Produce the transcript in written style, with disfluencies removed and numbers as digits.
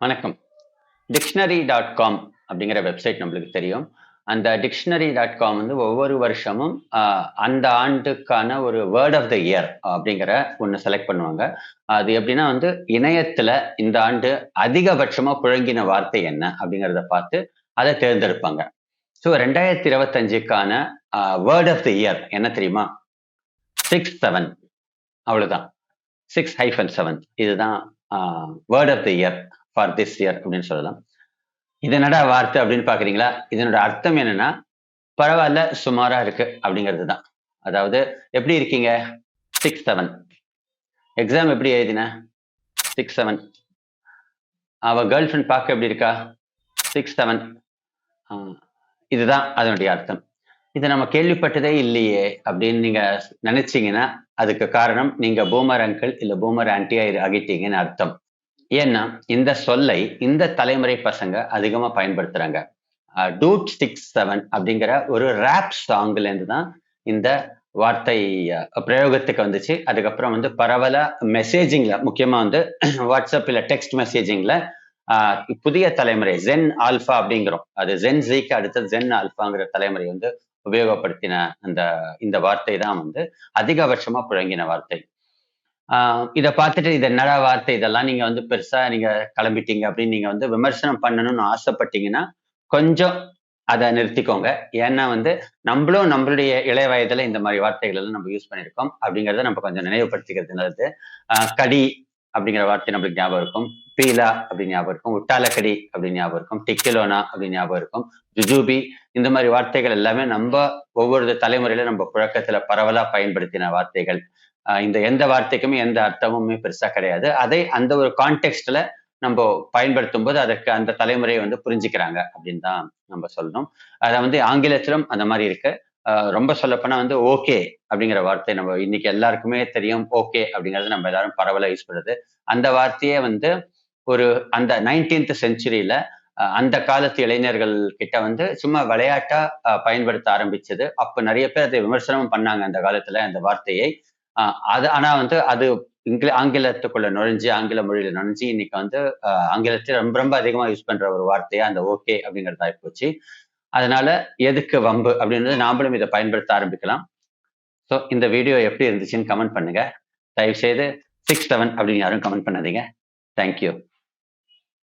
வணக்கம். டிக்ஷனரி.com அப்படிங்கிற வெப்சைட் நம்மளுக்கு தெரியும். அந்த டிக்ஷனரி.com வந்து ஒவ்வொரு வருஷமும் அந்த ஆண்டுக்கான ஒரு வேர்ட் ஆஃப் த இயர் அப்படிங்கிற ஒண்ணு செலக்ட் பண்ணுவாங்க. அது எப்படின்னா வந்து இணையத்துல இந்த ஆண்டு அதிகபட்சமா புழங்கின வார்த்தை என்ன அப்படிங்கிறத பார்த்து அத தேர்ந்தெடுப்பாங்க. ஸோ 2025க்கான வேர்ட் ஆஃப் த இயர் என்ன தெரியுமா? 6-7 அவ்வளவுதான். 6-7 இதுதான் word of the year for this year அப்படின்னு சொல்லலாம். இது என்னடா வார்த்தை அப்படின்னு பாக்குறீங்களா? இதனோட அர்த்தம் என்னன்னா, பரவால்ல சுமாரா இருக்கு அப்படிங்கிறது தான். அதாவது எப்படி இருக்கீங்க? 6-7. எக்ஸாம் எப்படி எழுதின? 6-7. அவ கேர்ள் ஃப்ரெண்ட் பார்க்க எப்படி இருக்கா? 6-7. ஆ, இதுதான் அதனுடைய அர்த்தம். இத நம்ம கேள்விப்பட்டதே இல்லையே அப்படின்னு நீங்க நினைச்சீங்கன்னா, அதுக்கு காரணம் நீங்க பூமர் அங்கிள் இல்ல பூமர் ஆன்டியா ஆகிட்டீங்கன்னு அர்த்தம். ஏன்னா, இந்த சொல்லை இந்த தலைமுறை பசங்க அதிகமா பயன்படுத்துறாங்க. டூட் 6-7 அப்படிங்கிற ஒரு ராப் சாங்ல இருந்து தான் இந்த வார்த்தை பிரயோகத்துக்கு வந்துச்சு. அதுக்கப்புறம் வந்து பரவலா மெசேஜிங்ல முக்கியமா வந்து வாட்ஸ்அப் இல்ல டெக்ஸ்ட் மெசேஜிங்ல புதிய தலைமுறை ஜென் ஆல்பா அப்படிங்கிறோம். அது ஜென் ஜீக்கு அடுத்தது ஜென் ஆல்பாங்கிற தலைமுறை வந்து உபயோகப்படுத்தின அந்த இந்த வார்த்தை தான் வந்து அதிகபட்சமா புழங்கின வார்த்தை. இத பார்த்துட்டு இது என்னடா வார்த்தை இதெல்லாம் நீங்க வந்து பெருசா நீங்க கிளம்பிட்டீங்க அப்படின்னு நீங்க வந்து விமர்சனம் பண்ணணும்னு ஆசைப்பட்டீங்கன்னா, கொஞ்சம் அத நிறுத்திக்கோங்க. ஏன்னா வந்து நம்மளும் நம்மளுடைய இளைய வயதுல இந்த மாரி வார்த்தைகள் எல்லாம் நம்ம யூஸ் பண்ணியிருக்கோம். அப்படிங்கிறத நம்ம கொஞ்சம் நினைவுபடுத்திக்கிறது நல்லது. கடி அப்படிங்கிற வார்த்தை நம்மளுக்கு ஞாபகம் இருக்கும். பீலா அப்படின்னு ஞாபகம் இருக்கும். உட்டாலக்கடி அப்படின்னு ஞாபகம் இருக்கும். டிக்கிலோனா அப்படின்னு ஞாபகம் இருக்கும். ஜுஜூபி இந்த மாரி வார்த்தைகள் எல்லாமே நம்ப ஒவ்வொரு தலைமுறையில நம்ம புழக்கத்துல பரவலா பயன்படுத்தின வார்த்தைகள். இந்த எந்த வார்த்தைக்குமே எந்த அர்த்தமுமே பெருசா கிடையாது. அதை அந்த ஒரு கான்டெக்ஸ்ட்ல நம்ப பயன்படுத்தும்போது அதற்கு அந்த தலைமுறை வந்து புரிஞ்சுக்கிறாங்க அப்படின்னு தான் நம்ம சொல்லணும். அத வந்து ஆங்கிலத்திலும் அந்த மாரி இருக்கு. ரொம்ப சொல்லப்போனா வந்து ஓகே அப்படிங்கிற வார்த்தை நம்ம இன்னைக்கு எல்லாருக்குமே தெரியும். ஓகே அப்படிங்கிறது நம்ம எல்லாரும் பரவலா யூஸ் பண்றது. அந்த வார்த்தையே வந்து ஒரு அந்த 19த் செஞ்சுரியில அந்த காலத்து இளைஞர்கள் கிட்ட வந்து சும்மா விளையாட்டா பயன்படுத்த ஆரம்பிச்சது. அப்ப நெறைய பேர் அதை விமர்சனமும் பண்ணாங்க அந்த காலத்துல அந்த வார்த்தையை. அது ஆனா வந்து அது ஆங்கிலத்துக்குள்ள நுழைஞ்சு, ஆங்கில மொழியில நுழைஞ்சு இன்னைக்கு வந்து ஆங்கிலத்துல ரொம்ப ரொம்ப அதிகமா யூஸ் பண்ற ஒரு வார்த்தையா அந்த ஓகே அப்படிங்கிறது ஆயிப்போச்சு. அதனால எதுக்கு வம்பு அப்படின்றது நாமளும் இத பயன்படுத்த ஆரம்பிக்கலாம். ஸோ இந்த வீடியோ எப்படி இருந்துச்சுன்னு கமெண்ட் பண்ணுங்க. தயவு செய்து 6-7 அப்படின்னு யாரும் கமெண்ட் பண்ணாதீங்க. Thank you.